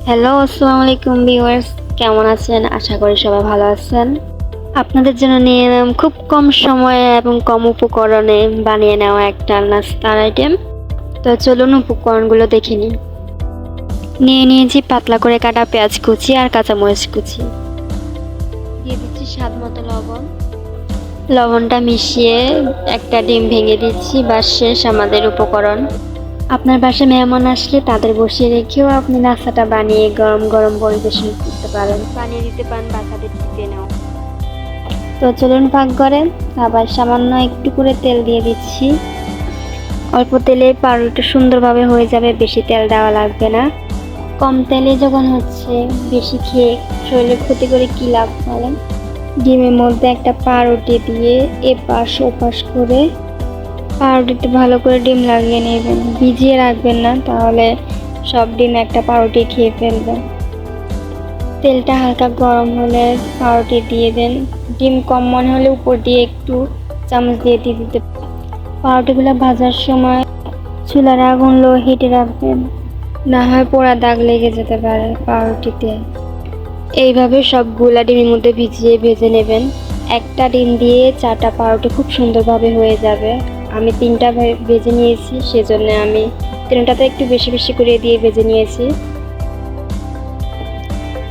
Hello, আসসালামু আলাইকুম viewers. কেমন আছেন? আশা করি সবাই ভালো আছেন। আপনাদের জন্য নিয়ে এলাম খুব কম সময়ে এবং কম উপকরণে বানিয়ে নেওয়া একটা নাস্তার আইটেম। তো চলুন উপকরণগুলো দেখে নিই। নিয়ে নিয়েছি পাতলা করে কাটা পেঁয়াজ কুচি আর কাঁচামরিচ কুচি। দিয়ে দিচ্ছি স্বাদ মতো লবণ। লবণটা মিশিয়ে একটা ডিম ভেঙে দিচ্ছি। বাস শেষ আমাদের উপকরণ। আপনার বাসায় মেহমান আসলে তাদের বসিয়ে রেখেও আপনি নাস্তাটা বানিয়ে গরম গরম পরিবেশন করতে পারেন, বানিয়ে দিতে পারেন বাচ্চাদের টিফিনেও। তো চলুন পাকঘরে। আবার সামান্য একটু করে তেল দিয়ে দিচ্ছি। অল্প তেলে পাউরুটি সুন্দরভাবে হয়ে যাবে, বেশি তেল দেওয়া লাগবে না। কম তেলে যখন হচ্ছে, বেশি খেয়ে শরীরে ক্ষতি করে কী লাভ বলেন। ডিমের মধ্যে একটা পাউরুটি দিয়ে এপাশ ওপাশ করে পাউরুটিতে ভালো করে ডিম লাগিয়ে নেবেন, ভিজিয়ে রাখবেন না, তাহলে সব ডিম একটা পাউরুটি খেয়ে ফেলবে। তেলটা হালকা গরম হলে পাউরুটি দিয়ে দেন। ডিম কম মনে হলে উপর দিয়ে একটু চামচ দিয়ে দিতে। পাউরুটিগুলো ভাজার সময় চুলার আগুন লো হিটে রাখবেন, না হয় পোড়া দাগ লেগে যেতে পারে পাউরুটিতে। এইভাবে সবগুলা ডিমের মধ্যে ভিজিয়ে ভেজে নেবেন। একটা ডিম দিয়ে 4টা পাউরুটি খুব সুন্দরভাবে হয়ে যাবে। আমি 3টা ভেজে নিয়েছি, সেজন্য আমি 3টাতে একটু বেশি বেশি করে দিয়ে ভেজে নিয়েছি।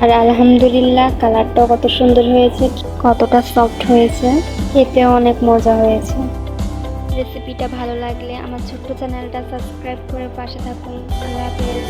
আর আলহামদুলিল্লাহ কালারটাও কত সুন্দর হয়েছে, কতটা সফট হয়েছে, খেতেও অনেক মজা হয়েছে। রেসিপিটা ভালো লাগলে আমার ছোট্ট চ্যানেলটা সাবস্ক্রাইব করে পাশে থাকুন। আল্লাহ হাফেজ।